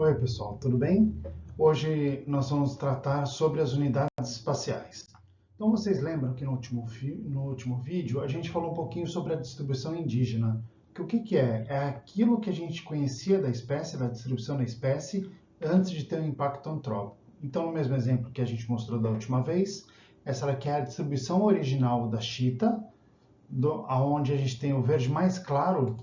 Oi, pessoal, tudo bem? Hoje nós vamos tratar sobre as unidades espaciais. Então, vocês lembram que no último vídeo a gente falou um pouquinho sobre a distribuição indígena. Que o que é? É aquilo que a gente conhecia da espécie, da distribuição da espécie, antes de ter um impacto antrópico. Então, no mesmo exemplo que a gente mostrou da última vez, essa daqui é a distribuição original da chita, onde a gente tem o verde mais claro.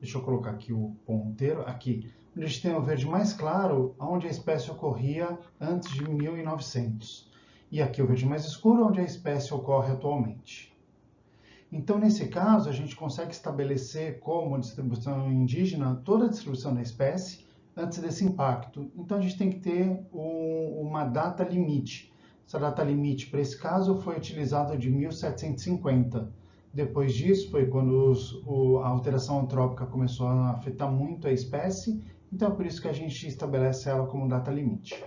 Deixa eu colocar aqui o ponteiro, aqui, onde a gente tem o verde mais claro, onde a espécie ocorria antes de 1900. E aqui o verde mais escuro, onde a espécie ocorre atualmente. Então, nesse caso, a gente consegue estabelecer como distribuição indígena toda a distribuição da espécie antes desse impacto. Então, a gente tem que ter uma data limite. Essa data limite, para esse caso, foi utilizada de 1750. Depois disso, foi quando a alteração antrópica começou a afetar muito a espécie, então é por isso que a gente estabelece ela como data limite.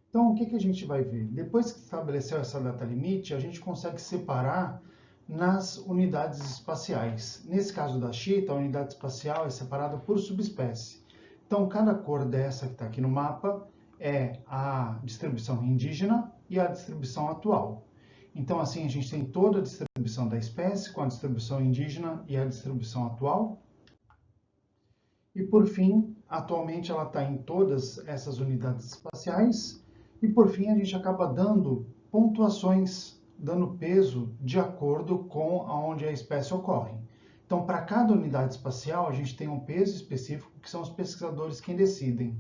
Então, o que a gente vai ver? Depois que estabeleceu essa data limite, a gente consegue separar nas unidades espaciais. Nesse caso da chita, a unidade espacial é separada por subespécie. Então, cada cor dessa que está aqui no mapa é a distribuição indígena e a distribuição atual. Então, assim, a gente tem toda a distribuição da espécie, com a distribuição indígena e a distribuição atual. E, por fim, atualmente ela está em todas essas unidades espaciais. E, por fim, a gente acaba dando pontuações, dando peso de acordo com onde a espécie ocorre. Então, para cada unidade espacial, a gente tem um peso específico, que são os pesquisadores quem decidem.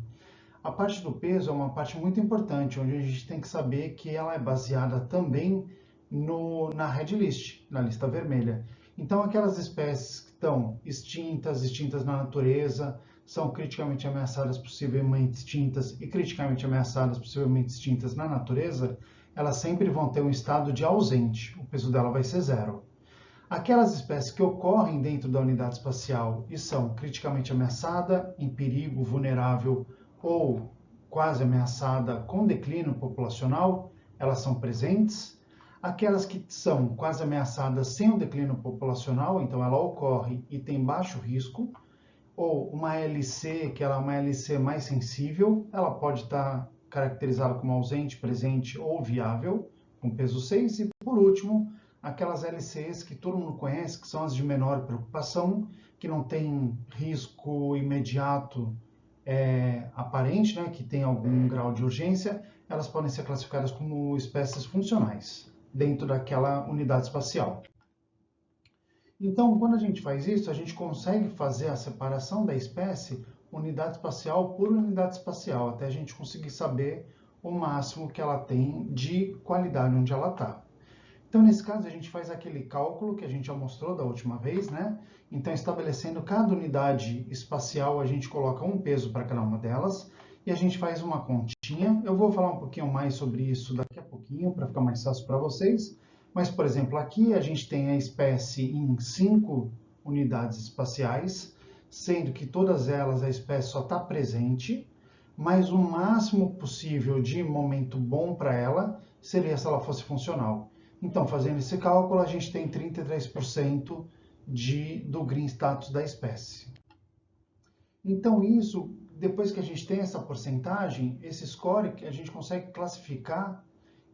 A parte do peso é uma parte muito importante, onde a gente tem que saber que ela é baseada também na Red List, na lista vermelha. Então, aquelas espécies que estão extintas na natureza, são criticamente ameaçadas, possivelmente extintas, e criticamente ameaçadas, possivelmente extintas na natureza, elas sempre vão ter um estado de ausente, o peso dela vai ser zero. Aquelas espécies que ocorrem dentro da unidade espacial e são criticamente ameaçada, em perigo, vulnerável ou quase ameaçada com declínio populacional, elas são presentes. Aquelas que são quase ameaçadas sem o declínio populacional, então ela ocorre e tem baixo risco, ou uma LC, que ela é uma LC mais sensível, ela pode estar caracterizada como ausente, presente ou viável, com peso 6. E por último, aquelas LCs que todo mundo conhece, que são as de menor preocupação, que não tem risco imediato aparente, né, que tem algum grau de urgência, elas podem ser classificadas como espécies funcionais dentro daquela unidade espacial. Então, quando a gente faz isso, a gente consegue fazer a separação da espécie unidade espacial por unidade espacial, até a gente conseguir saber o máximo que ela tem de qualidade onde ela está. Então, nesse caso, a gente faz aquele cálculo que a gente já mostrou da última vez, né? Então, estabelecendo cada unidade espacial, a gente coloca um peso para cada uma delas e a gente faz uma continha. Eu vou falar um pouquinho mais sobre isso daqui a pouquinho, para ficar mais fácil para vocês. Mas, por exemplo, aqui a gente tem a espécie em 5 unidades espaciais, sendo que todas elas a espécie só está presente, mas o máximo possível de momento bom para ela seria se ela fosse funcional. Então, fazendo esse cálculo, a gente tem 33% do green status da espécie. Então, isso, depois que a gente tem essa porcentagem, esse score, a gente consegue classificar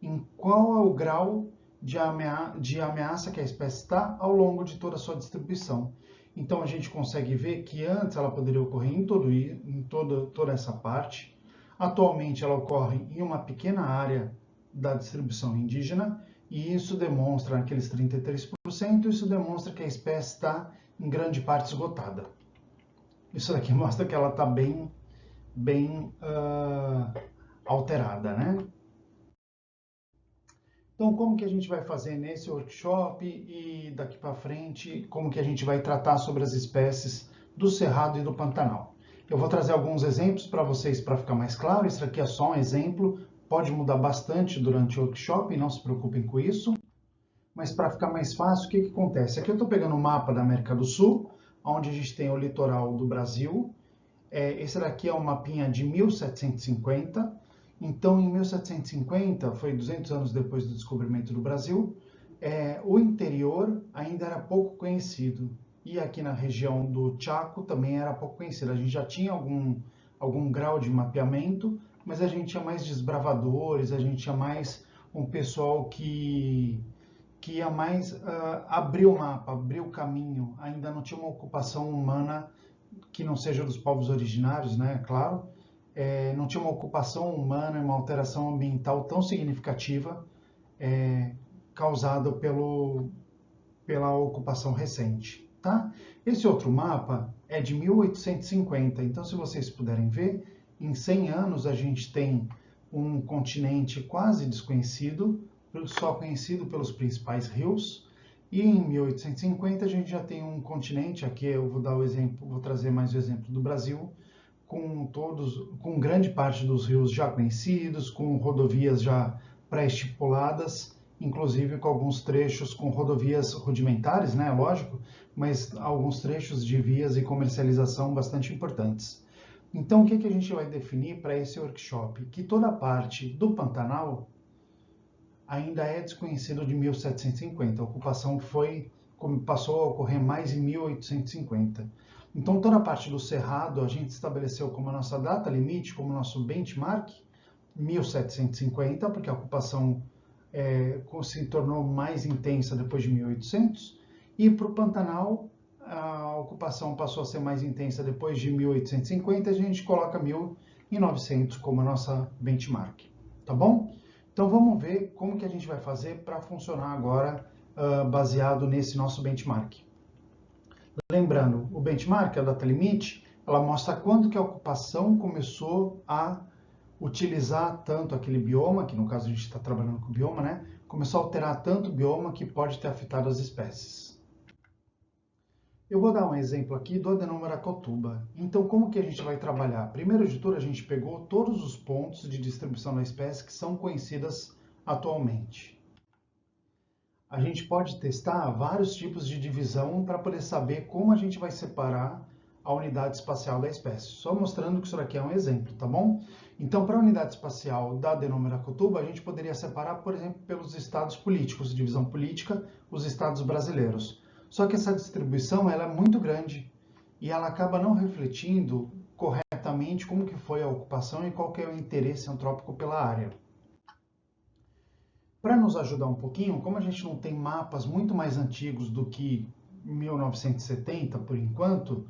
em qual é o grau de ameaça que a espécie está ao longo de toda a sua distribuição. Então, a gente consegue ver que antes ela poderia ocorrer em toda essa parte. Atualmente, ela ocorre em uma pequena área da distribuição indígena, e isso demonstra, naqueles 33%, isso demonstra que a espécie está em grande parte esgotada. Isso daqui mostra que ela está bem alterada, né? Então, como que a gente vai fazer nesse workshop e daqui para frente, como que a gente vai tratar sobre as espécies do Cerrado e do Pantanal? Eu vou trazer alguns exemplos para vocês para ficar mais claro. Isso aqui é só um exemplo, pode mudar bastante durante o workshop, não se preocupem com isso. Mas para ficar mais fácil, o que acontece? Aqui eu estou pegando o mapa da América do Sul, onde a gente tem o litoral do Brasil. Esse daqui é um mapinha de 1750. Então, em 1750, foi 200 anos depois do descobrimento do Brasil, o interior ainda era pouco conhecido. E aqui na região do Chaco também era pouco conhecido. A gente já tinha algum grau de mapeamento, mas a gente tinha mais desbravadores, a gente tinha mais um pessoal que ia mais abrir o mapa, abrir o caminho. Ainda não tinha uma ocupação humana que não seja dos povos originários, né? Claro. Não tinha uma ocupação humana e uma alteração ambiental tão significativa causada pela ocupação recente, tá? Esse outro mapa é de 1850, então se vocês puderem ver, em 100 anos a gente tem um continente quase desconhecido, só conhecido pelos principais rios, e em 1850 a gente já tem um continente, aqui eu vou dar o exemplo, vou trazer mais o exemplo do Brasil, com grande parte dos rios já conhecidos, com rodovias já pré-estipuladas, inclusive com alguns trechos com rodovias rudimentares, né, lógico, mas alguns trechos de vias e comercialização bastante importantes. Então, o que a gente vai definir para esse workshop? Que toda a parte do Pantanal ainda é desconhecido de 1750. A ocupação passou a ocorrer mais em 1850. Então, toda a parte do Cerrado a gente estabeleceu como a nossa data limite, como nosso benchmark, 1750, porque a ocupação se tornou mais intensa depois de 1800, e para o Pantanal a ocupação passou a ser mais intensa depois de 1850, a gente coloca 1900 como a nossa benchmark, tá bom? Então vamos ver como que a gente vai fazer para funcionar agora baseado nesse nosso benchmark. Lembrando, o benchmark, a data limite, ela mostra quando que a ocupação começou a utilizar tanto aquele bioma, que no caso a gente está trabalhando com o bioma, né? Começou a alterar tanto o bioma que pode ter afetado as espécies. Eu vou dar um exemplo aqui do Adenomyracotuba. Então, como que a gente vai trabalhar? Primeiro de tudo, a gente pegou todos os pontos de distribuição da espécie que são conhecidas atualmente. A gente pode testar vários tipos de divisão para poder saber como a gente vai separar a unidade espacial da espécie. Só mostrando que isso daqui é um exemplo, tá bom? Então, para a unidade espacial da Adenomyracotuba, a gente poderia separar, por exemplo, pelos estados políticos, divisão política, os estados brasileiros. Só que essa distribuição ela é muito grande e ela acaba não refletindo corretamente como que foi a ocupação e qual que é o interesse antrópico pela área. Para nos ajudar um pouquinho, como a gente não tem mapas muito mais antigos do que 1970, por enquanto,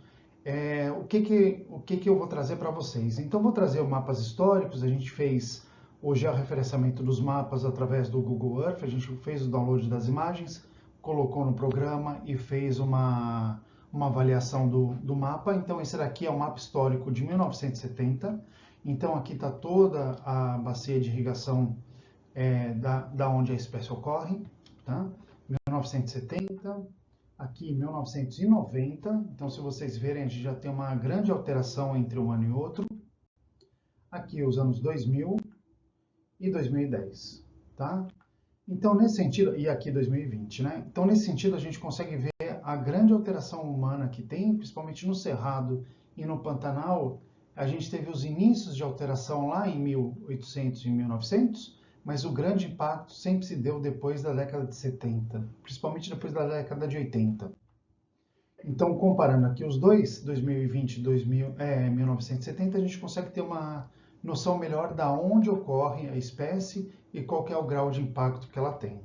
o que eu vou trazer para vocês? Então, vou trazer mapas históricos. A gente fez o georreferenciamento dos mapas através do Google Earth. A gente fez o download das imagens, colocou no programa e fez uma avaliação do mapa. Então, esse daqui é o mapa histórico de 1970. Então, aqui está toda a bacia de irrigação da onde a espécie ocorre, tá? 1970, aqui 1990, então se vocês verem, a gente já tem uma grande alteração entre um ano e outro. Aqui os anos 2000 e 2010, tá? Então nesse sentido, e aqui 2020, né? Então nesse sentido a gente consegue ver a grande alteração humana que tem, principalmente no Cerrado e no Pantanal. A gente teve os inícios de alteração lá em 1800 e 1900, mas o grande impacto sempre se deu depois da década de 70, principalmente depois da década de 80. Então, comparando aqui os dois, 2020 e 1970, a gente consegue ter uma noção melhor da onde ocorre a espécie e qual que é o grau de impacto que ela tem.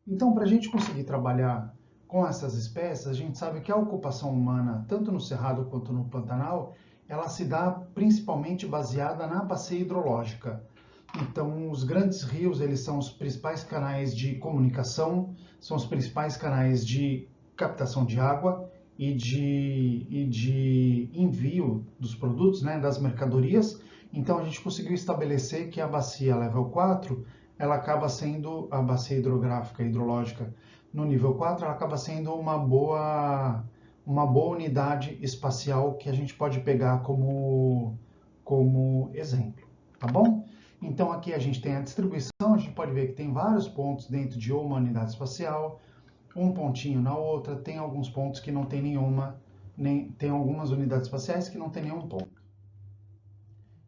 Então, para a gente conseguir trabalhar com essas espécies, a gente sabe que a ocupação humana, tanto no Cerrado quanto no Pantanal, ela se dá principalmente baseada na bacia hidrológica. Então, os grandes rios, eles são os principais canais de comunicação, são os principais canais de captação de água e de envio dos produtos, né, das mercadorias. Então, a gente conseguiu estabelecer que a bacia level 4, ela acaba sendo, a bacia hidrográfica e hidrológica no nível 4, ela acaba sendo uma boa unidade espacial que a gente pode pegar como exemplo, tá bom? Então aqui a gente tem a distribuição, a gente pode ver que tem vários pontos dentro de uma unidade espacial, um pontinho na outra, tem alguns pontos que não tem nenhuma, tem algumas unidades espaciais que não tem nenhum ponto.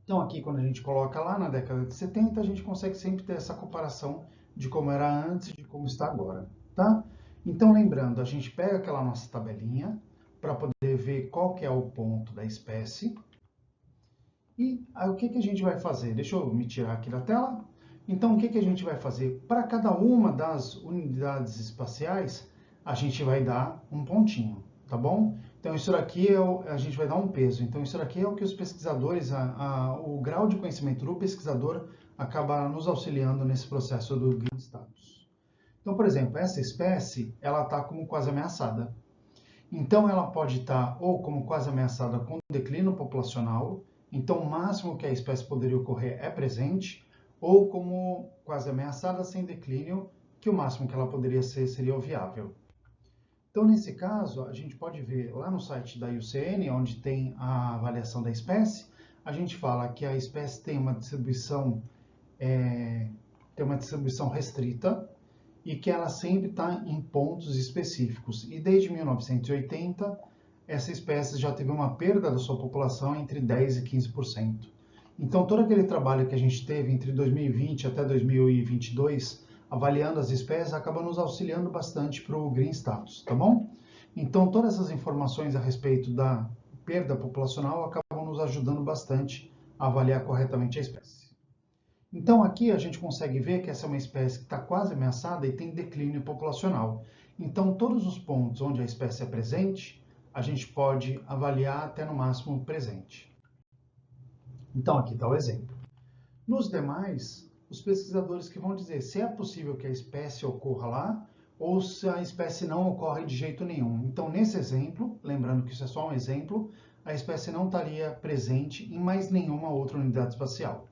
Então aqui quando a gente coloca lá na década de 70, a gente consegue sempre ter essa comparação de como era antes e de como está agora, tá? Então lembrando, a gente pega aquela nossa tabelinha para poder ver qual que é o ponto da espécie. E aí, o que a gente vai fazer? Deixa eu me tirar aqui da tela. Então, o que a gente vai fazer? Para cada uma das unidades espaciais, a gente vai dar um pontinho, tá bom? Então, isso daqui a gente vai dar um peso. Então, isso daqui é o que os pesquisadores, o grau de conhecimento do pesquisador acaba nos auxiliando nesse processo do Green Status. Então, por exemplo, essa espécie, ela está como quase ameaçada. Então, ela pode estar ou como quase ameaçada com declínio populacional, então o máximo que a espécie poderia ocorrer é presente, ou como quase ameaçada sem declínio, que o máximo que ela poderia ser seria o viável. Então, nesse caso, a gente pode ver lá no site da IUCN, onde tem a avaliação da espécie, a gente fala que a espécie tem uma distribuição restrita, e que ela sempre está em pontos específicos. E desde 1980, essa espécie já teve uma perda da sua população entre 10% e 15%. Então, todo aquele trabalho que a gente teve entre 2020 até 2022, avaliando as espécies, acaba nos auxiliando bastante para o Green Status, tá bom? Então, todas essas informações a respeito da perda populacional acabam nos ajudando bastante a avaliar corretamente a espécie. Então, aqui a gente consegue ver que essa é uma espécie que está quase ameaçada e tem declínio populacional. Então, todos os pontos onde a espécie é presente, a gente pode avaliar até no máximo presente. Então, aqui está o exemplo. Nos demais, os pesquisadores que vão dizer se é possível que a espécie ocorra lá ou se a espécie não ocorre de jeito nenhum. Então, nesse exemplo, lembrando que isso é só um exemplo, a espécie não estaria presente em mais nenhuma outra unidade espacial.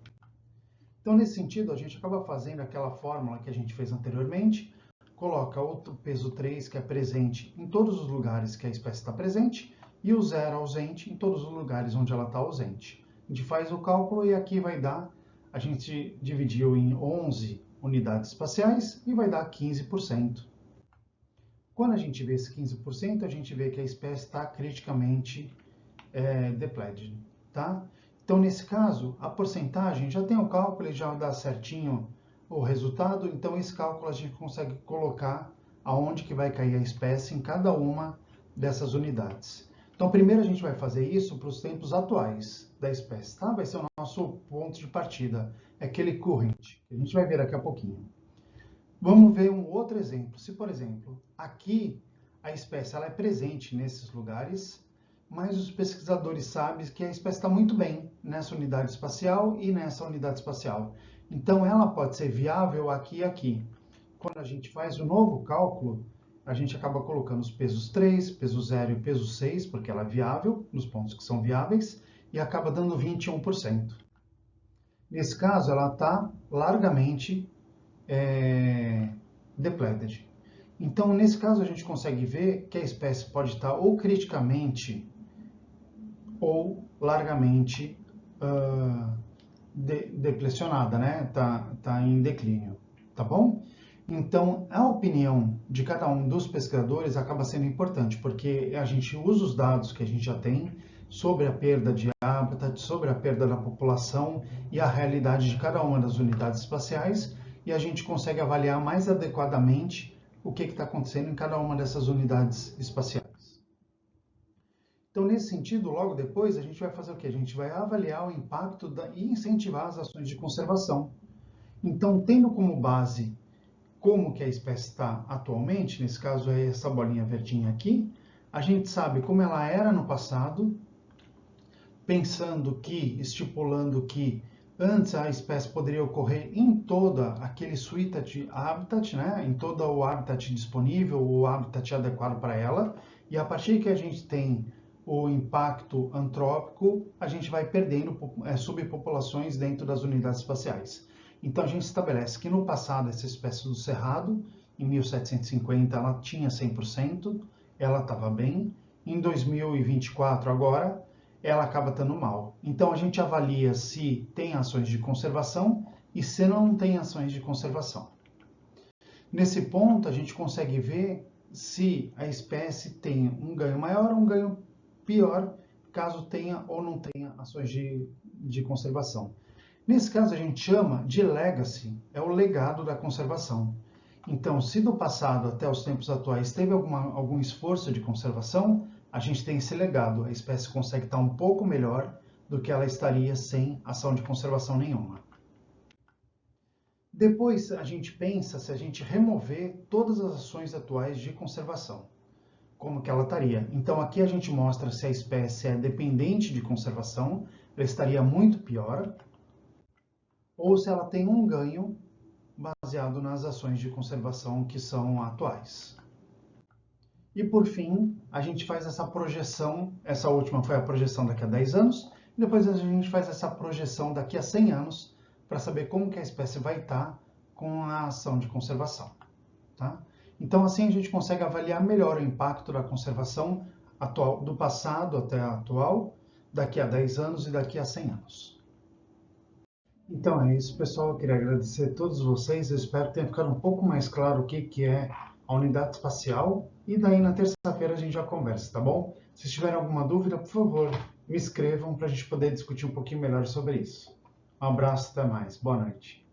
Então, nesse sentido, a gente acaba fazendo aquela fórmula que a gente fez anteriormente, coloca o peso 3, que é presente em todos os lugares que a espécie está presente, e o 0 ausente em todos os lugares onde ela está ausente. A gente faz o cálculo e aqui vai dar, a gente dividiu em 11 unidades espaciais e vai dar 15%. Quando a gente vê esse 15%, a gente vê que a espécie está criticamente depleted, tá? Então, nesse caso, a porcentagem já tem o cálculo, ele já dá certinho o resultado, então esse cálculo a gente consegue colocar aonde que vai cair a espécie em cada uma dessas unidades. Então, primeiro a gente vai fazer isso para os tempos atuais da espécie, tá? Vai ser o nosso ponto de partida, é aquele current, que a gente vai ver daqui a pouquinho. Vamos ver um outro exemplo. Se, por exemplo, aqui a espécie ela é presente nesses lugares, mas os pesquisadores sabem que a espécie está muito bem nessa unidade espacial e nessa unidade espacial. Então, ela pode ser viável aqui e aqui. Quando a gente faz o novo cálculo, a gente acaba colocando os pesos 3, peso 0 e peso 6, porque ela é viável, nos pontos que são viáveis, e acaba dando 21%. Nesse caso, ela está largamente depleted. Então, nesse caso, a gente consegue ver que a espécie pode estar ou criticamente ou largamente deplecionada, né? Tá em declínio, tá bom? Então, a opinião de cada um dos pesquisadores acaba sendo importante, porque a gente usa os dados que a gente já tem sobre a perda de hábitat, sobre a perda da população e a realidade de cada uma das unidades espaciais, e a gente consegue avaliar mais adequadamente o que está acontecendo em cada uma dessas unidades espaciais. Então, nesse sentido, logo depois, a gente vai fazer o quê? A gente vai avaliar o impacto e incentivar as ações de conservação. Então, tendo como base como que a espécie está atualmente, nesse caso é essa bolinha verdinha aqui, a gente sabe como ela era no passado, estipulando que antes a espécie poderia ocorrer em toda aquele suíte de habitat, né? Em todo o habitat disponível, o habitat adequado para ela, e a partir que a gente tem o impacto antrópico, a gente vai perdendo subpopulações dentro das unidades espaciais. Então a gente estabelece que no passado essa espécie do Cerrado, em 1750, ela tinha 100%, ela estava bem. Em 2024 agora, ela acaba estando mal. Então a gente avalia se tem ações de conservação e se não tem ações de conservação. Nesse ponto a gente consegue ver se a espécie tem um ganho maior ou um ganho pior, caso tenha ou não tenha ações de conservação. Nesse caso, a gente chama de legacy, é o legado da conservação. Então, se do passado até os tempos atuais teve algum esforço de conservação, a gente tem esse legado, a espécie consegue estar um pouco melhor do que ela estaria sem ação de conservação nenhuma. Depois a gente pensa se a gente remover todas as ações atuais de conservação, como que ela estaria. Então aqui a gente mostra se a espécie é dependente de conservação, ela estaria muito pior, ou se ela tem um ganho baseado nas ações de conservação que são atuais. E por fim, a gente faz essa projeção, essa última foi a projeção daqui a 10 anos, e depois a gente faz essa projeção daqui a 100 anos, para saber como que a espécie vai estar com a ação de conservação. Tá? Então assim a gente consegue avaliar melhor o impacto da conservação atual, do passado até a atual, daqui a 10 anos e daqui a 100 anos. Então é isso, pessoal. Eu queria agradecer a todos vocês. Eu espero que tenha ficado um pouco mais claro o que é a unidade espacial. E daí na terça-feira a gente já conversa, tá bom? Se tiverem alguma dúvida, por favor, me escrevam para a gente poder discutir um pouquinho melhor sobre isso. Um abraço, até mais. Boa noite.